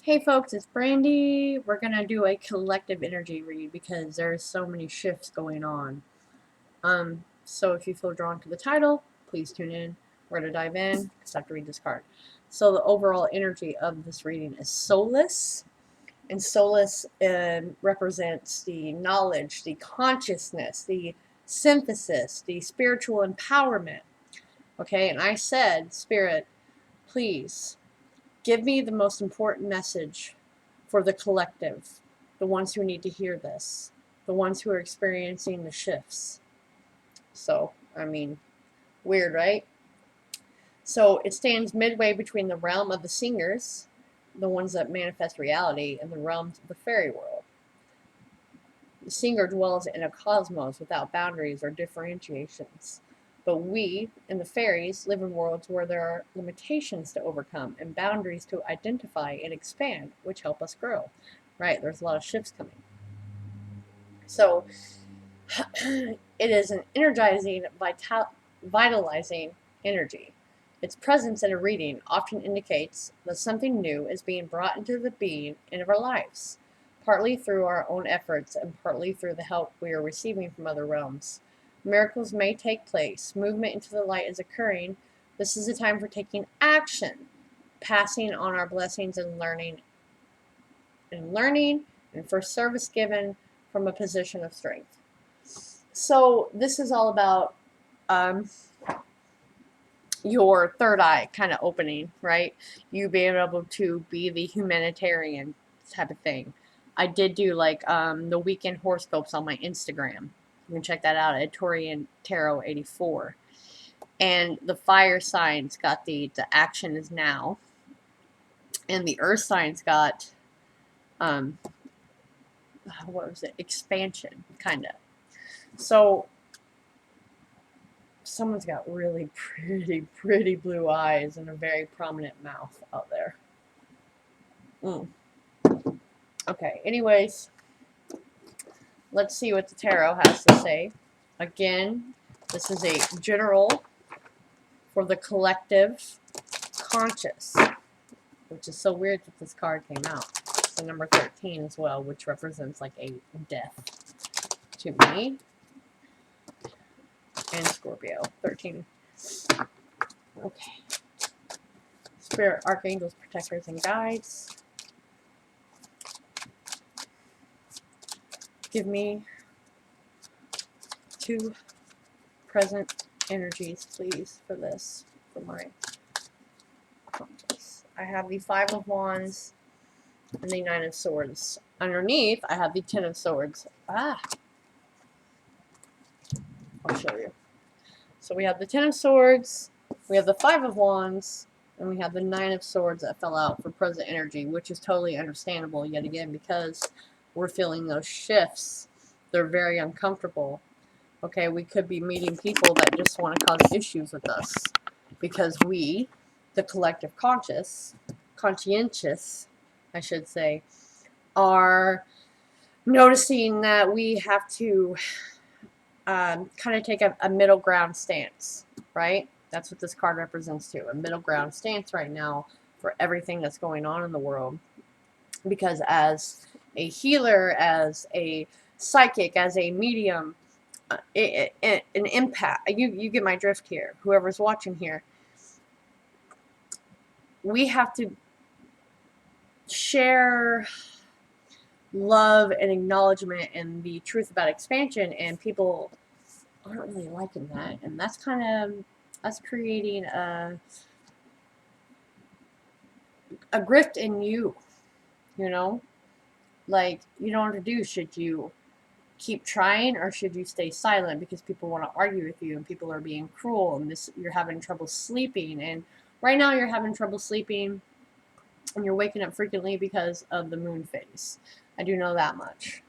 Hey folks, it's Brandy. We're going to do a collective energy read because there's so many shifts going on. So if you feel drawn to the title, please tune in. We're going to dive in because I have to read this card. So the overall energy of this reading is Solace. And Solace represents the knowledge, the consciousness, the synthesis, the spiritual empowerment. Okay, and I said, Spirit, please give me the most important message for the collective, the ones who need to hear this, the ones who are experiencing the shifts. So, I mean, weird, right? So it stands midway between the realm of the singers, the ones that manifest reality, and the realms of the fairy world. The singer dwells in a cosmos without boundaries or differentiations. But we and the fairies live in worlds where there are limitations to overcome and boundaries to identify and expand, which help us grow. Right, there's a lot of shifts coming. So it is an energizing, vitalizing energy. Its presence in a reading often indicates that something new is being brought into the being of our lives, partly through our own efforts and partly through the help we are receiving from other realms. Miracles may take place. Movement into the light is occurring. This is a time for taking action, passing on our blessings and learning and for service given from a position of strength. So this is all about your third eye kind of opening, right? You being able to be the humanitarian type of thing. I did do like the weekend horoscopes on my Instagram. You can check that out at Torian Tarot 84. And the fire signs got the action is now, and the earth signs got what was it, expansion, kind of. So someone's got really pretty blue eyes and a very prominent mouth out there. Okay, anyways, let's see what the tarot has to say. Again, this is a general for the collective conscious, which is so weird that this card came out. It's the number 13 as well, which represents like a death to me. And Scorpio, 13. Okay. Spirit, archangels, protectors, and guides. Give me 2 present energies, please, for this, for my conscious. I have the 5 of Wands and the 9 of Swords. Underneath, I have the 10 of Swords. I'll show you. So we have the 10 of Swords, we have the 5 of Wands, and we have the 9 of Swords that fell out for present energy, which is totally understandable yet again because we're feeling those shifts. They're very uncomfortable. Okay, we could be meeting people that just want to cause issues with us because we, the collective conscientious, I should say, are noticing that we have to kind of take a middle ground stance, right? That's what this card represents too, a middle ground stance right now for everything that's going on in the world. Because as a healer, as a psychic, as a medium, an empath, you get my drift here, whoever's watching here, we have to share love and acknowledgement and the truth about expansion, and people aren't really liking that, and that's kind of us creating a grift in you, you know, like you don't know what to do. Should you keep trying or should you stay silent because people want to argue with you and people are being cruel and this you're having trouble sleeping, and right now you're having trouble sleeping and you're waking up frequently because of the moon phase. I do know that much.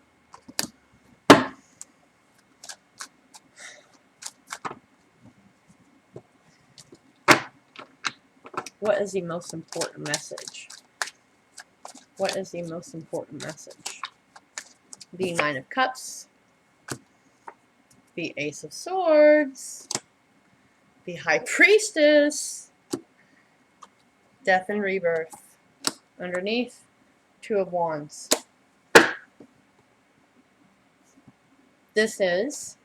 What is the most important message? What is the most important message? The 9 of Cups, the Ace of Swords, the High Priestess, Death and Rebirth. Underneath, Two of Wands. This is...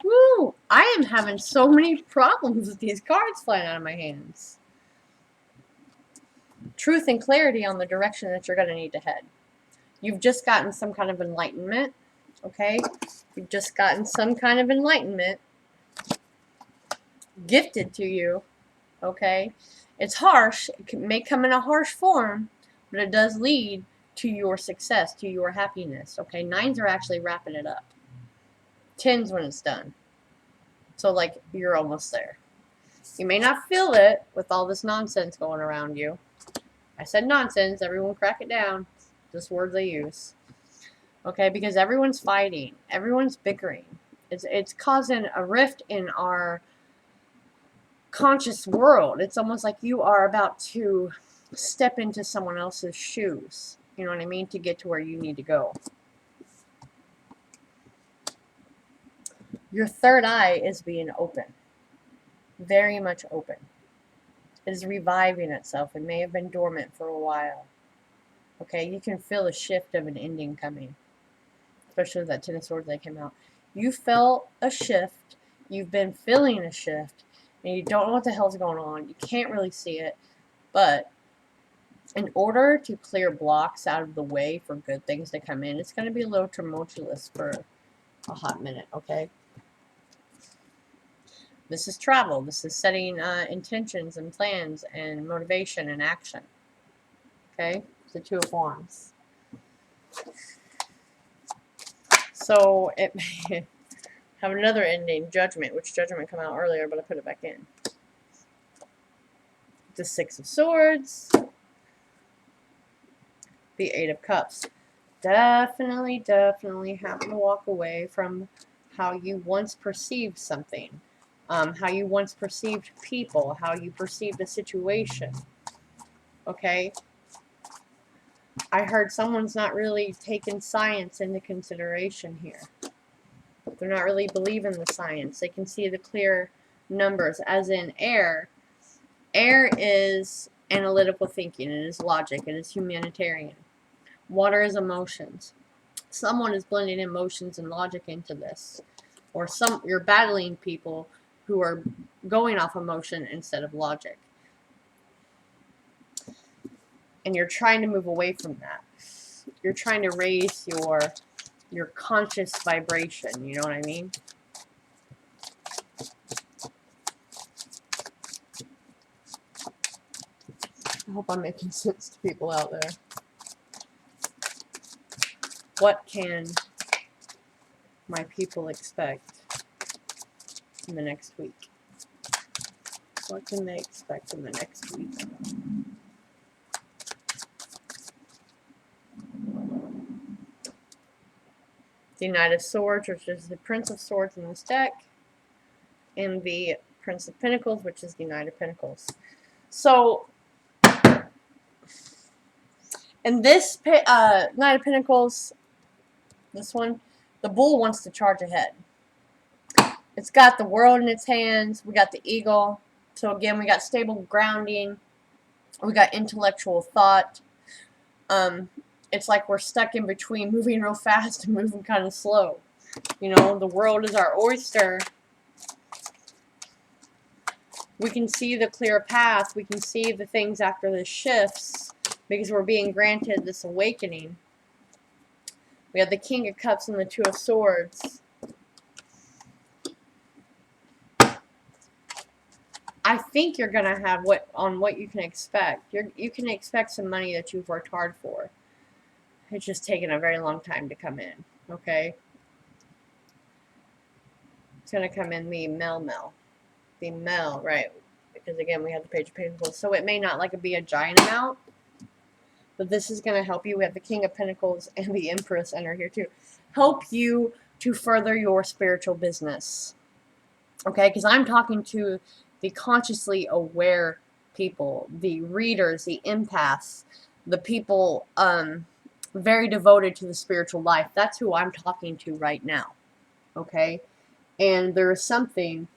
Woo! I am having so many problems with these cards flying out of my hands. Truth and clarity on the direction that you're going to need to head. You've just gotten some kind of enlightenment, okay? You've just gotten some kind of enlightenment gifted to you, okay? It's harsh. It may come in a harsh form, but it does lead to your success, to your happiness, okay? Nines are actually wrapping it up. Tens when it's done. So, like, you're almost there. You may not feel it with all this nonsense going around you. I said nonsense. Everyone crack it down. Just words I use. Okay, because everyone's fighting. Everyone's bickering. It's causing a rift in our conscious world. It's almost like you are about to step into someone else's shoes. You know what I mean? To get to where you need to go. Your third eye is being open. Very much open. It is reviving itself. It may have been dormant for a while. Okay, you can feel a shift of an ending coming. Especially with that Ten of Swords that came out. You felt a shift. You've been feeling a shift. And you don't know what the hell's going on. You can't really see it. But in order to clear blocks out of the way for good things to come in, it's going to be a little tumultuous for a hot minute, okay? This is travel. This is setting intentions and plans and motivation and action. Okay? The Two of Wands. So it may have another ending, Judgment, which Judgment came out earlier, but I put it back in. The Six of Swords. The Eight of Cups. Definitely having to walk away from how you once perceived something. How you once perceived people, how you perceived a situation. Okay? I heard someone's not really taking science into consideration here. They're not really believing the science. They can see the clear numbers, as in air. Air is analytical thinking. It is logic. It is humanitarian. Water is emotions. Someone is blending emotions and logic into this. Or you're battling people who are going off emotion instead of logic. And you're trying to move away from that. You're trying to raise your conscious vibration, you know what I mean? I hope I'm making sense to people out there. What can my people expect in the next week? What can they expect in the next week? The Knight of Swords, which is the Prince of Swords in this deck, and the Prince of Pentacles, which is the Knight of Pentacles. So, in this Knight of Pentacles, this one, the Bull wants to charge ahead. It's got the world in its hands. We got the eagle. So again, we got stable grounding. We got intellectual thought. It's like we're stuck in between moving real fast and moving kind of slow. You know, the world is our oyster. We can see the clear path. We can see the things after the shifts because we're being granted this awakening. We have the King of Cups and the Two of Swords. I think you're going to have what you can expect. You can expect some money that you've worked hard for. It's just taken a very long time to come in. Okay? It's going to come in the Mel. The Mel, right. Because again, we have the Page of Pentacles. So it may not be a giant amount. But this is going to help you. We have the King of Pentacles and the Empress enter here too. Help you to further your spiritual business. Okay? Because I'm talking to the consciously aware people, the readers, the empaths, the people very devoted to the spiritual life. That's who I'm talking to right now. Okay? And there is something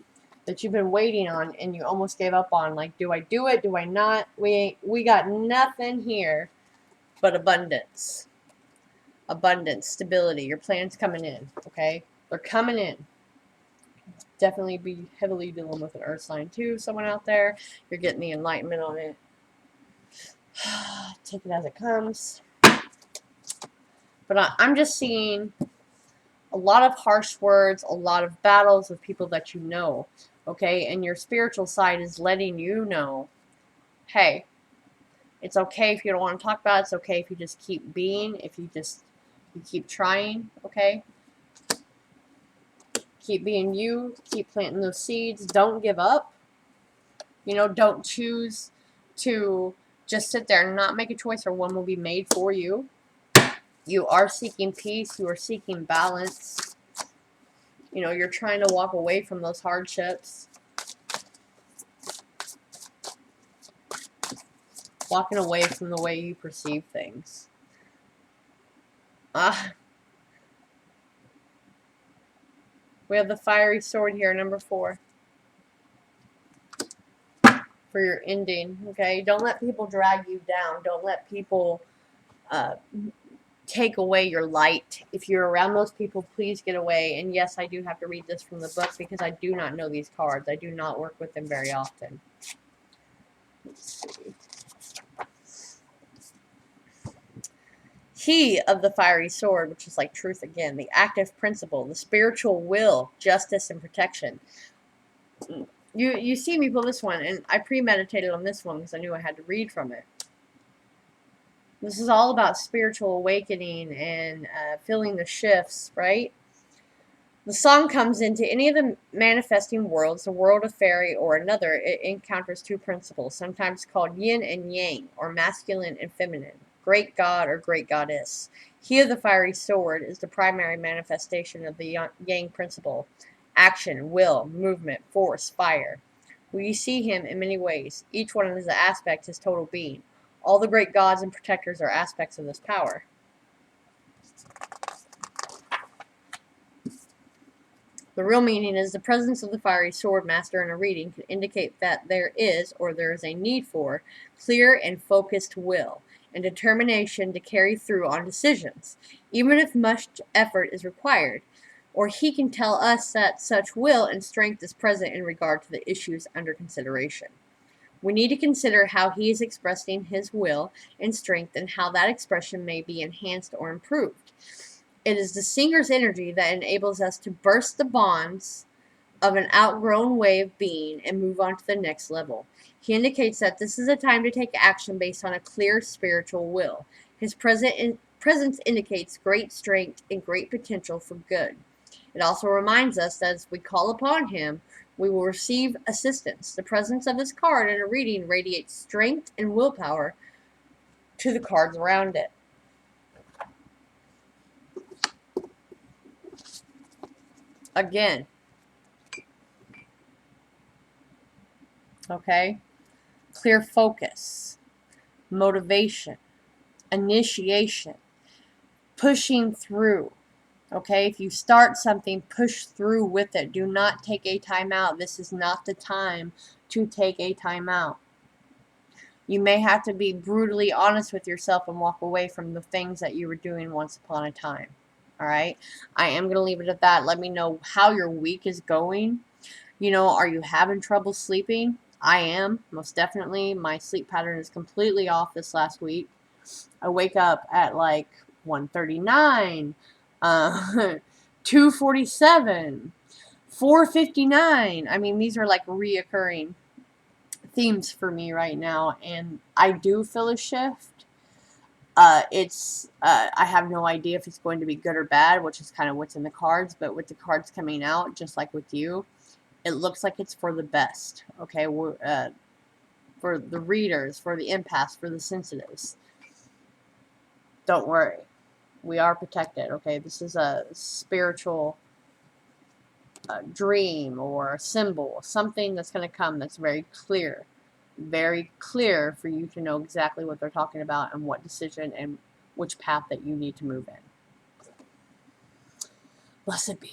that you've been waiting on and you almost gave up on. Like, do I do it? Do I not? We got nothing here but abundance. Abundance, stability. Your plan's coming in, okay? They're coming in. Definitely be heavily dealing with an earth sign too. Someone out there, you're getting the enlightenment on it. Take it as it comes. But I'm just seeing a lot of harsh words, a lot of battles with people that you know, okay? And your spiritual side is letting you know, hey, it's okay if you don't want to talk about it. It's okay if you just keep being, if you keep trying, okay? Keep being you, keep planting those seeds. Don't give up. You know, don't choose to just sit there and not make a choice, or one will be made for you. You are seeking peace. You are seeking balance. You know, you're trying to walk away from those hardships. Walking away from the way you perceive things. We have the fiery sword here, number 4. For your ending, okay? Don't let people drag you down. Don't let people take away your light. If you're around those people, please get away. And yes, I do have to read this from the book because I do not know these cards. I do not work with them very often. Let's see. He of the fiery sword, which is like truth again, the active principle, the spiritual will, justice, and protection. You see me pull this one, and I premeditated on this one because I knew I had to read from it. This is all about spiritual awakening and feeling the shifts, right? The song comes into any of the manifesting worlds, the world of fairy or another. It encounters 2 principles, sometimes called yin and yang, or masculine and feminine, great god or great goddess. He of the fiery sword is the primary manifestation of the yang principle: action, will, movement, force, fire. We see him in many ways. Each one is an aspect, his total being. All the great gods and protectors are aspects of this power. The real meaning is the presence of the fiery sword master in a reading can indicate that there is, or there is a need for, clear and focused will and determination to carry through on decisions, even if much effort is required. Or he can tell us that such will and strength is present in regard to the issues under consideration. We need to consider how he is expressing his will and strength and how that expression may be enhanced or improved. It is the singer's energy that enables us to burst the bonds of an outgrown way of being and move on to the next level. He indicates that this is a time to take action based on a clear spiritual will. His presence indicates great strength and great potential for good. It also reminds us that as we call upon him, we will receive assistance. The presence of this card in a reading radiates strength and willpower to the cards around it. Again, okay? Clear focus, motivation, initiation, pushing through. Okay, if you start something, push through with it. Do not take a time out. This is not the time to take a time out. You may have to be brutally honest with yourself and walk away from the things that you were doing once upon a time. Alright? I am going to leave it at that. Let me know how your week is going. You know, are you having trouble sleeping? I am, most definitely. My sleep pattern is completely off this last week. I wake up at like 1:39, 2:47, 4:59. I mean, these are like reoccurring themes for me right now, and I do feel a shift. I have no idea if it's going to be good or bad, which is kind of what's in the cards, but with the cards coming out, just like with you, it looks like it's for the best, okay? For the readers, for the empaths, for the sensitives. Don't worry. We are protected, okay? This is a spiritual dream or a symbol, something that's going to come that's very clear for you to know exactly what they're talking about and what decision and which path that you need to move in. Blessed be.